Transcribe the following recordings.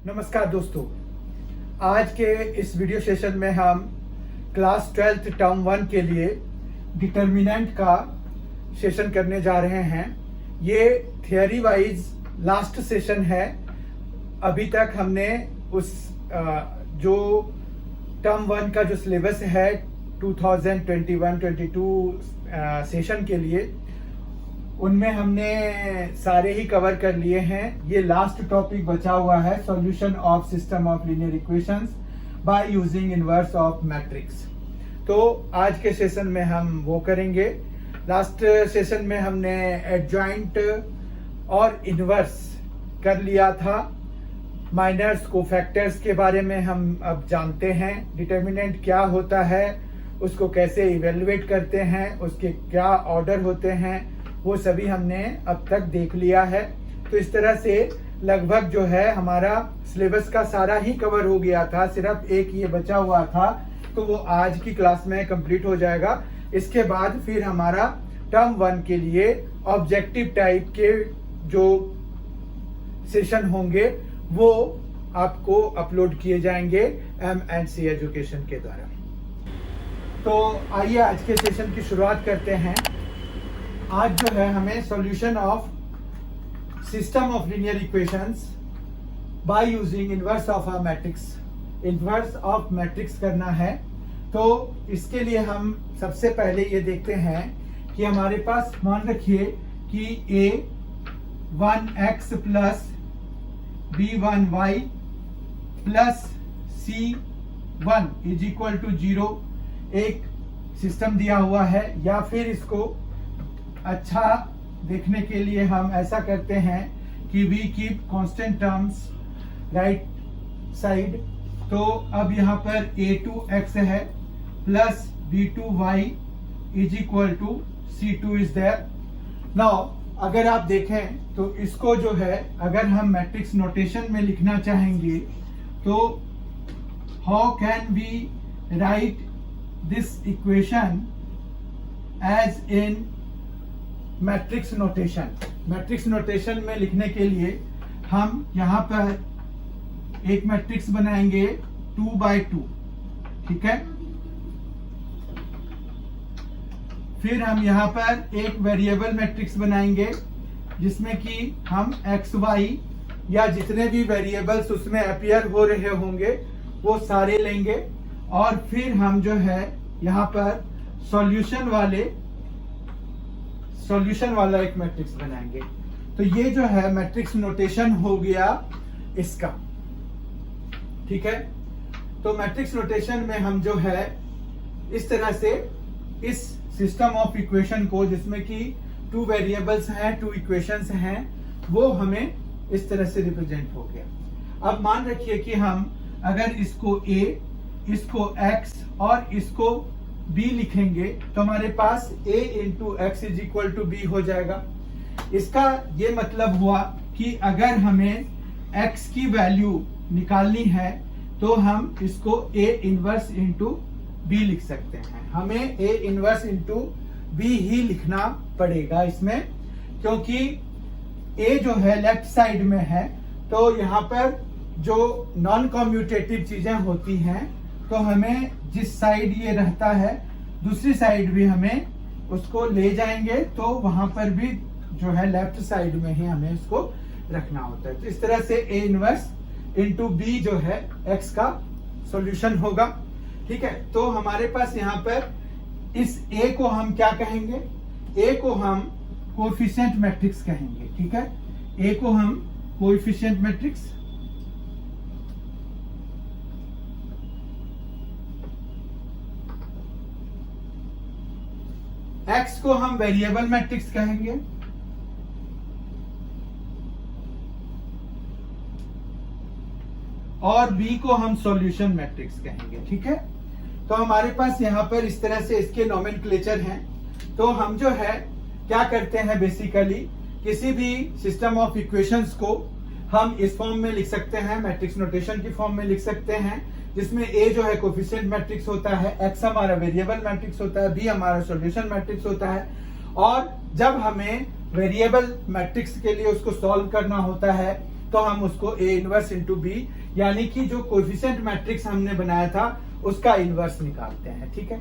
नमस्कार दोस्तों, आज के इस वीडियो सेशन में हम क्लास 12th टर्म 1 के लिए डिटर्मिनेंट का सेशन करने जा रहे हैं। ये थियरी वाइज लास्ट सेशन है। अभी तक हमने उस जो टर्म 1 का जो सिलेबस है 2021-22 सेशन के लिए, उनमें हमने सारे ही कवर कर लिए हैं। ये लास्ट टॉपिक बचा हुआ है, solution of system of linear equations by using inverse of matrix. तो आज के सेशन में हम वो करेंगे। लास्ट सेशन में हमने एडजॉइंट और इनवर्स कर लिया था। माइनर्स कोफैक्टर्स के बारे में हम अब जानते हैं। डिटर्मिनेंट क्या होता है, उसको कैसे इवेलुएट करते हैं, उसके क्या ऑर्डर होते हैं, वो सभी हमने अब तक देख लिया है। तो इस तरह से लगभग जो है हमारा सिलेबस का सारा ही कवर हो गया था। सिर्फ एक ये बचा हुआ था, तो वो आज की क्लास में कंप्लीट हो जाएगा। इसके बाद फिर हमारा टर्म 1 के लिए ऑब्जेक्टिव टाइप के जो सेशन होंगे वो आपको अपलोड किए जाएंगे M&C एजुकेशन के द्वारा। तो आइए आज के सेशन की शुरुआत करते हैं। आज जो है हमें solution of system of linear equations by using inverse of a matrix, inverse of matrix करना है। तो इसके लिए हम सबसे पहले ये देखते हैं कि हमारे पास, मान रखिए कि a1x plus b1y plus c1 is equal to 0 एक सिस्टम दिया हुआ है। या फिर इसको अच्छा देखने के लिए हम ऐसा करते हैं कि we keep constant terms right side. तो अब यहाँ पर a2x है plus b2y is equal to c2 is there. Now अगर आप देखें तो इसको जो है अगर हम मैट्रिक्स नोटेशन में लिखना चाहेंगे तो how can we write this equation as in matrix notation. Matrix notation में लिखने के लिए हम यहाँ पर एक मैट्रिक्स बनाएंगे 2x2, ठीक है। फिर हम यहाँ पर एक वेरिएबल मैट्रिक्स बनाएंगे जिसमें कि हम एक्स वाई या जितने भी वेरिएबल्स उसमें अपीयर हो रहे होंगे वो सारे लेंगे। और फिर हम जो है यहाँ पर सॉल्यूशन वाला एक मैट्रिक्स बनाएंगे। तो ये जो है मैट्रिक्स नोटेशन हो गया इसका, ठीक है। तो मैट्रिक्स नोटेशन में हम जो है इस तरह से इस सिस्टम ऑफ इक्वेशन को, जिसमें कि 2 वेरिएबल्स हैं, 2 इक्वेशंस हैं, वो हमें इस तरह से रिप्रेजेंट हो गया। अब मान रखिए कि हम अगर इसको a, इसको x और इसको b लिखेंगे तो हमारे पास a into x is equal to b हो जाएगा। इसका ये मतलब हुआ कि अगर हमें x की वैल्यू निकालनी है तो हम इसको a इनवर्स इंटू b लिख सकते हैं। हमें a इनवर्स इंटू b ही लिखना पड़ेगा इसमें, क्योंकि a जो है लेफ्ट साइड में है। तो यहाँ पर जो नॉन कम्यूटेटिव चीजें होती हैं तो हमें जिस साइड ये रहता है दूसरी साइड भी हमें उसको ले जाएंगे, तो वहां पर भी जो है लेफ्ट साइड में ही हमें उसको रखना होता है। तो इस तरह से a इनवर्स इंटू b जो है x का सॉल्यूशन होगा, ठीक है। तो हमारे पास यहाँ पर इस a को हम क्या कहेंगे, a को हम कोएफिशिएंट मैट्रिक्स कहेंगे, ठीक है। a को हम कोएफिशिएंट मैट्रिक्स, x को हम वेरिएबल मैट्रिक्स कहेंगे और b को हम सॉल्यूशन मैट्रिक्स कहेंगे, ठीक है। तो हमारे पास यहाँ पर इस तरह से इसके नोमेनक्लेचर हैं। तो हम जो है क्या करते हैं, बेसिकली किसी भी सिस्टम ऑफ इक्वेशंस को हम इस फॉर्म में लिख सकते हैं, मैट्रिक्स नोटेशन की फॉर्म में लिख सकते हैं, जिसमें a जो है कोफिशिएंट मैट्रिक्स होता है, x हमारा वेरिएबल मैट्रिक्स होता है, b हमारा सॉल्यूशन मैट्रिक्स होता है। और जब हमें वेरिएबल मैट्रिक्स के लिए उसको सॉल्व करना होता है तो हम उसको A इनवर्स इंटू बी, यानी कि जो कोएफिशिएंट मैट्रिक्स हमने बनाया था उसका इनवर्स निकालते हैं। ठीक है,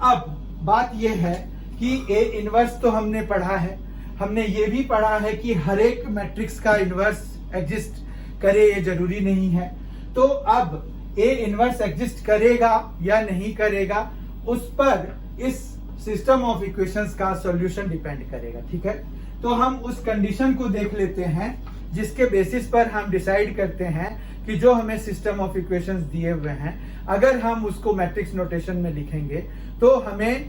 अब बात यह है कि A इनवर्स तो हमने पढ़ा है, हमने ये भी पढ़ा है कि हर एक मैट्रिक्स का इनवर्स एग्जिस्ट करे, ये जरूरी नहीं है। तो अब A इनवर्स एग्जिस्ट करेगा या नहीं करेगा, उस पर इस सिस्टम ऑफ इक्वेशंस का सॉल्यूशन डिपेंड करेगा। ठीक है, तो हम उस कंडीशन को देख लेते हैं जिसके बेसिस पर हम डिसाइड करते हैं कि जो हमें सिस्टम ऑफ इक्वेशंस दिए हुए हैं, अगर हम उसको मैट्रिक्स नोटेशन में लिखेंगे तो हमें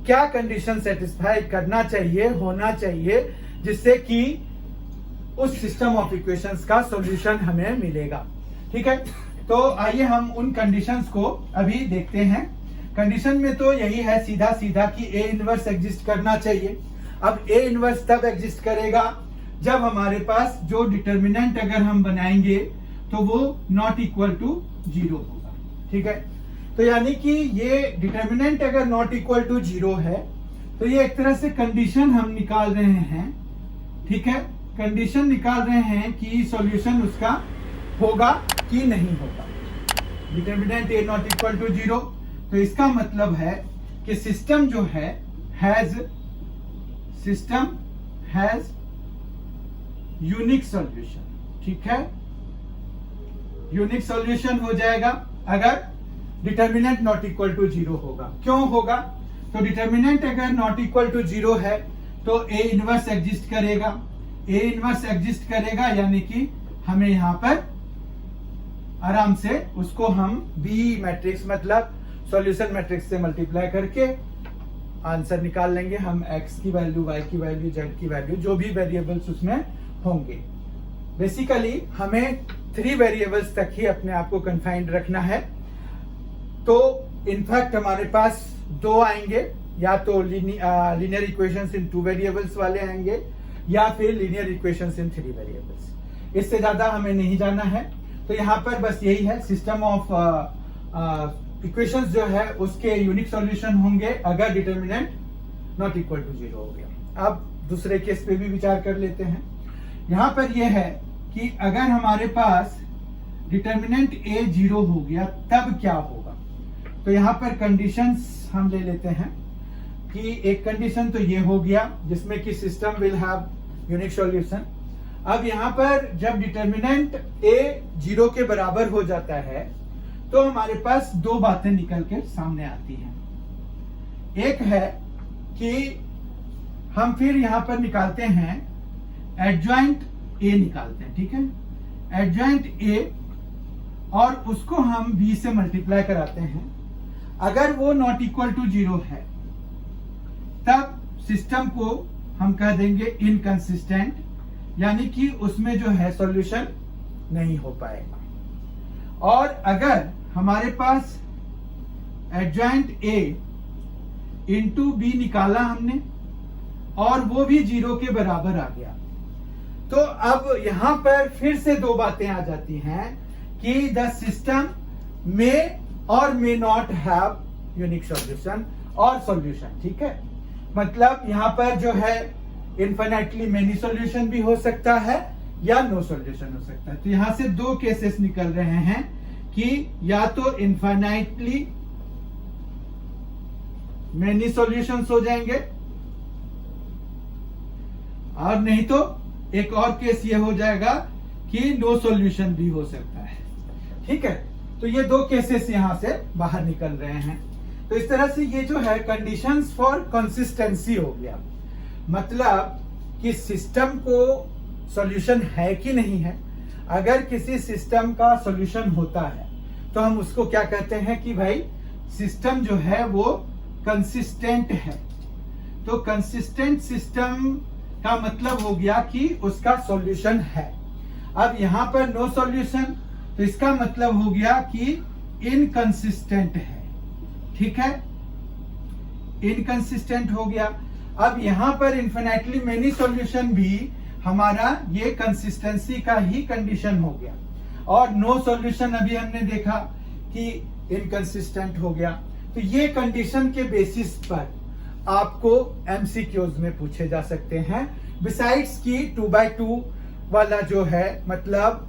क्या कंडीशन सेटिस्फाई करना चाहिए, होना चाहिए, जिससे कि उस सिस्टम ऑफ इक्वेशंस का सॉल्यूशन हमें मिलेगा। ठीक है, तो आइए हम उन कंडीशंस को अभी देखते हैं। कंडीशन में तो यही है सीधा सीधा कि A इनवर्स एग्जिस्ट करना चाहिए। अब A इनवर्स तब एग्जिस्ट करेगा जब हमारे पास जो डिटर्मिनेंट अगर हम बनाएंगे तो वो नॉट इक्वल टू 0 होगा। ठीक है, तो यानी कि ये डिटर्मिनेंट अगर नॉट इक्वल टू 0 है तो ये एक तरह से कंडीशन हम निकाल रहे हैं। ठीक है, कंडीशन निकाल रहे हैं कि सॉल्यूशन उसका होगा कि नहीं होगा। Determinant A not equal to 0, तो इसका मतलब है कि सिस्टम जो है हैज यूनिक सॉल्यूशन। ठीक है, यूनिक सॉल्यूशन हो जाएगा अगर डिटर्मिनेंट नॉट इक्वल टू 0 होगा। क्यों होगा? तो डिटर्मिनेंट अगर नॉट इक्वल टू 0 है तो A इनवर्स एग्जिस्ट करेगा। A इनवर्स एग्जिस्ट करेगा यानी कि हमें यहां पर आराम से उसको हम B मैट्रिक्स मतलब सॉल्यूशन मैट्रिक्स से मल्टीप्लाई करके आंसर निकाल लेंगे। हम x की वैल्यू, y की वैल्यू, z की वैल्यू, जो भी वेरिएबल्स उसमें होंगे। बेसिकली हमें 3 वेरिएबल्स तक ही अपने आप को कन्फाइंड रखना है। तो इनफैक्ट हमारे पास 2 आएंगे, या तो लीनियर इक्वेशंस इन 2 वेरिएबल्स वाले आएंगे या फिर लीनियर इक्वेशंस इन 3 वेरिएबल्स। इससे ज्यादा हमें नहीं जाना है। तो यहाँ पर बस यही है, सिस्टम ऑफ इक्वेशंस जो है उसके यूनिक सॉल्यूशन होंगे अगर डिटर्मिनेंट नॉट इक्वल टू 0 हो गया। अब दूसरे केस पे भी विचार कर लेते हैं। यहां पर यह है कि अगर हमारे पास डिटर्मिनेंट A 0 हो गया तब क्या होगा। तो यहां पर कंडीशंस हम ले लेते हैं कि एक कंडीशन तो ये हो गया जिसमें कि system will have unique solution. अब यहां पर जब डिटर्मिनेंट A 0 के बराबर हो जाता है तो हमारे पास 2 बातें निकल के सामने आती हैं। एक है कि हम फिर यहां पर निकालते हैं एडजॉइंट A निकालते हैं। ठीक है, एडजॉइंट A और उसको हम B से मल्टीप्लाई कराते हैं। अगर वो नॉट इक्वल टू 0 है तब सिस्टम को हम कह देंगे इनकंसिस्टेंट, यानी कि उसमें जो है सॉल्यूशन नहीं हो पाएगा। और अगर हमारे पास एडजॉइंट A इंटू B निकाला हमने और वो भी 0 के बराबर आ गया, तो अब यहां पर फिर से 2 बातें आ जाती हैं कि द सिस्टम मे और may not have unique solution और सॉल्यूशन। ठीक है, मतलब यहां पर जो है इनफाइनाइटली मेनी सॉल्यूशन भी हो सकता है या नो सॉल्यूशन हो सकता है। तो यहां से 2 केसेस निकल रहे हैं कि या तो इनफाइनाइटली मेनी सॉल्यूशंस हो जाएंगे और नहीं तो एक और केस ये हो जाएगा कि नो सॉल्यूशन भी हो सकता है। ठीक है, तो ये 2 केसेस यहां से बाहर निकल रहे हैं। तो इस तरह से ये जो है कंडीशंस फॉर कंसिस्टेंसी हो गया, मतलब कि सिस्टम को सॉल्यूशन है कि नहीं है। अगर किसी सिस्टम का सॉल्यूशन होता है तो हम उसको क्या कहते हैं कि भाई सिस्टम जो है वो कंसिस्टेंट है। तो कंसिस्टेंट सिस्टम का मतलब हो गया कि उसका सॉल्यूशन है। अब यहां पर नो सॉल्यूशन, तो इसका मतलब हो गया कि इनकंसिस्टेंट है। ठीक है, इनकंसिस्टेंट हो गया। अब यहां पर इनफिनिटली मेनी सॉल्यूशन भी हमारा ये कंसिस्टेंसी का ही कंडीशन हो गया, और नो सॉल्यूशन अभी हमने देखा कि इनकंसिस्टेंट हो गया। तो ये कंडीशन के बेसिस पर आपको एमसीक्यूज में पूछे जा सकते हैं। बिसाइड्स की 2x2 वाला जो है, मतलब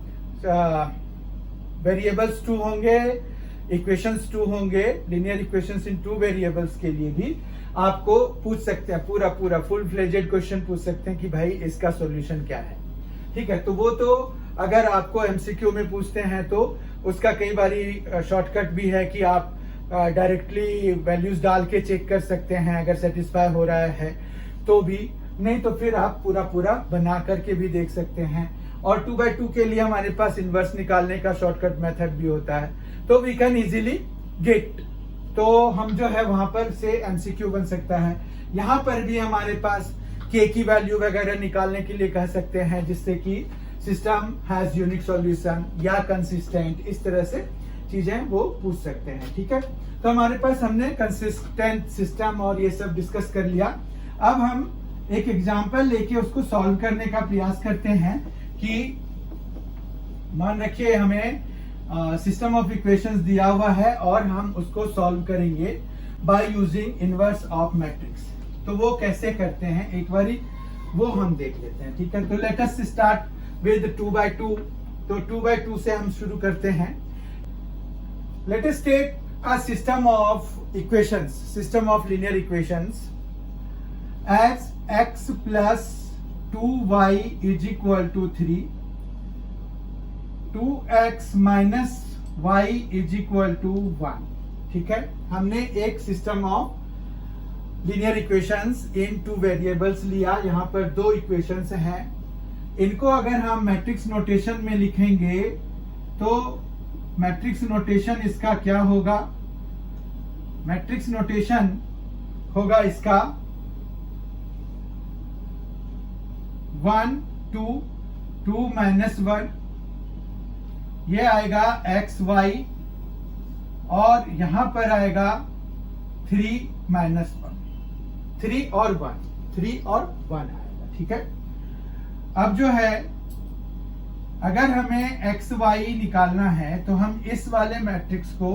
वेरिएबल्स 2 होंगे, इक्वेशंस 2 होंगे, लीनियर इक्वेशंस इन 2 वेरिएबल्स के लिए भी आपको पूछ सकते हैं, पूरा फुल फ्लेजेड क्वेश्चन पूछ सकते हैं कि भाई इसका सॉल्यूशन क्या है। ठीक है, तो वो तो अगर आपको एमसीक्यू में पूछते हैं तो उसका कई बारी शॉर्टकट भी है कि आप डायरेक्टली वैल्यूज डाल के चेक कर सकते हैं, अगर सेटिस्फाई हो रहा है तो भी, नहीं तो फिर आप पूरा बना करके भी देख सकते हैं। और 2/2 के लिए हमारे पास इनवर्स निकालने का शॉर्टकट मेथड भी होता है, तो वी कैन इजीली गेट, तो हम जो है वहां पर से एमसीक्यू बन सकता है। यहाँ पर भी हमारे पास के की वैल्यू वगैरह निकालने के लिए कह सकते हैं, जिससे कि सिस्टम हैज यूनिक सॉल्यूशन या कंसिस्टेंट, इस तरह से चीजें वो पूछ सकते हैं। ठीक है, तो हमारे पास हमने कंसिस्टेंट सिस्टम और ये सब डिस्कस कर लिया। अब हम एक एग्जांपल लेके उसको सॉल्व करने का प्रयास करते हैं कि मान रखिए हमें सिस्टम ऑफ इक्वेशंस दिया हुआ है और हम उसको सॉल्व करेंगे by using inverse of matrix. तो वो कैसे करते हैं एक बारी वो हम देख लेते हैं। ठीक है, तो लेट अस स्टार्ट विद 2/2। तो 2/2 से हम शुरू करते हैं। Let us take a system of equations, system of linear equations as x plus 2y is equal to 3, 2x minus y is equal to 1। ठीक है, हमने एक system of linear equations in 2 variables लिया। यहाँ पर 2 इक्वेशंस हैं, इनको अगर हम मैट्रिक्स नोटेशन में लिखेंगे तो मैट्रिक्स नोटेशन इसका क्या होगा? मैट्रिक्स नोटेशन होगा इसका 1 2 2 माइनस 1, ये आएगा एक्स वाई, और यहां पर आएगा 3 माइनस 1, 3 और 1 आएगा। ठीक है, अब जो है अगर हमें एक्स वाई निकालना है तो हम इस वाले मैट्रिक्स को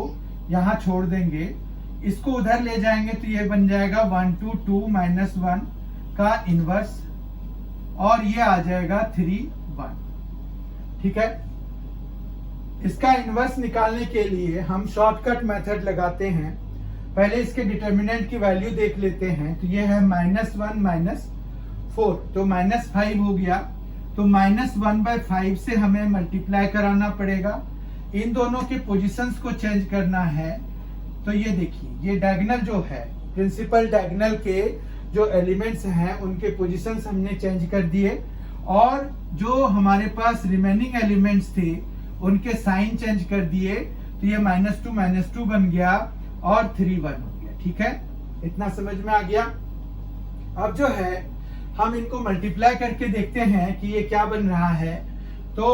यहां छोड़ देंगे, इसको उधर ले जाएंगे तो ये बन जाएगा 1 2 2 माइनस 1 का इनवर्स, और ये आ जाएगा 3 1। ठीक है, इसका इनवर्स निकालने के लिए हम शॉर्टकट मेथड लगाते हैं। पहले इसके डिटर्मिनेंट की वैल्यू देख लेते हैं। तो ये है -1 -4, तो -5 हो गया। तो -1/5 से हमें मल्टीप्लाई कराना पड़ेगा। इन दोनों के पोजीशंस को चेंज करना है। तो ये देखिए, ये डायगोनल जो है, प्रिंसिपल डायगोनल के जो एलिमेंट्स हैं उनके पोजीशंस हमने चेंज कर दिए, और जो हमारे पास रिमेनिंग एलिमेंट्स थे उनके साइन चेंज कर दिए। तो ये -2 बन गया और 3 1 हो गया। ठीक है, इतना समझ में आ गया। अब जो है हम इनको मल्टीप्लाई करके देखते हैं कि ये क्या बन रहा है। तो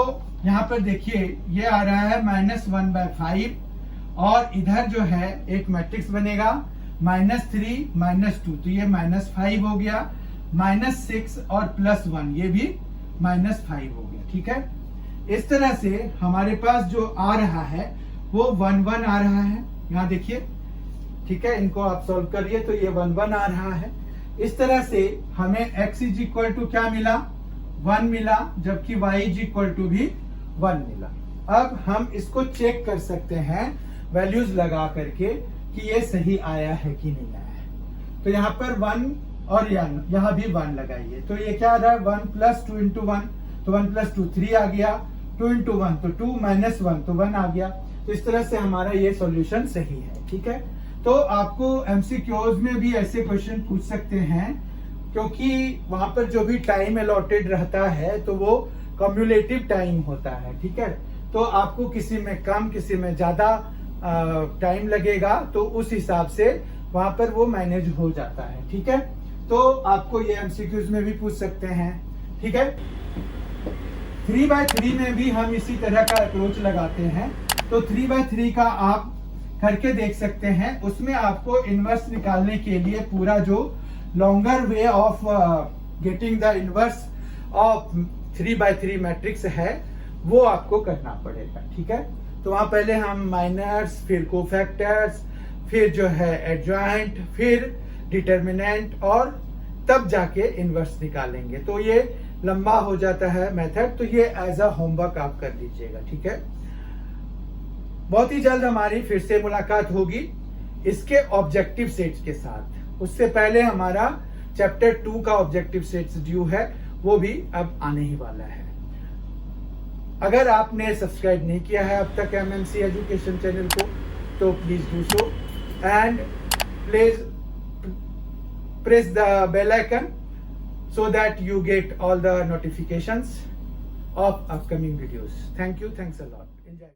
यहाँ पर देखिए, ये आ रहा है -1/5, और इधर जो है एक मैट्रिक्स बनेगा -3 -2, तो ये -5 हो गया, -6 और +1, ये भी -5 हो गया। ठीक है, इस तरह से हमारे पास जो आ रहा है वो 1 1 आ रहा है। यहाँ देखिए, ठीक है, इनको आप सॉल्व करिए तो ये 1 1 आ रहा है। इस तरह से हमें x इज इक्वल टू क्या मिला? 1 मिला, जबकि y इज इक्वल टू भी 1 मिला। अब हम इसको चेक कर सकते हैं वैल्यूज लगा करके कि ये सही आया है कि नहीं आया है। तो यहाँ पर 1 और यहाँ भी 1 लगाइए, तो ये क्या आ रहा है? 1 + 2 × 1, तो 1 + 2 3 आ गया, 2 × 1 तो 2 - 1 तो 1 आ गया। तो इस तरह से हमारा ये सॉल्यूशन सही है। ठीक है, तो आपको एमसीक्यूज में भी ऐसे क्वेश्चन पूछ सकते हैं, क्योंकि वहां पर जो भी टाइम अलॉटेड रहता है तो वो कम्युलेटिव टाइम होता है। ठीक है, तो आपको किसी में कम किसी में ज्यादा टाइम लगेगा, तो उस हिसाब से वहां पर वो मैनेज हो जाता है। ठीक है, तो आपको ये एमसीक्यूज में भी पूछ सकते हैं। ठीक है, 3/3 में भी हम इसी तरह का अप्रोच लगाते हैं। तो 3/3 का आप करके देख सकते हैं। उसमें आपको इनवर्स निकालने के लिए पूरा जो longer way of getting the inverse of 3/3 matrix है वो आपको करना पड़ेगा। ठीक है, तो वहां पहले हम माइनर्स, फिर कोफैक्टर्स, फिर जो है एडजॉइंट, फिर डिटर्मिनेंट, और तब जाके इनवर्स निकालेंगे। तो ये लंबा हो जाता है मेथड, तो ये एज अ होमवर्क आप कर लीजिएगा, ठीक है। बहुत ही जल्द हमारी फिर से मुलाकात होगी इसके ऑब्जेक्टिव सेट्स के साथ। उससे पहले हमारा चैप्टर 2 का ऑब्जेक्टिव सेट्स ड्यू है, वो भी अब आने ही वाला है। अगर आपने सब्सक्राइब नहीं किया है अब तक MMC एजुकेशन चैनल को, तो please do so and please press the bell icon so that you get all the notifications of upcoming videos. Thank you. Thanks a lot. Enjoy.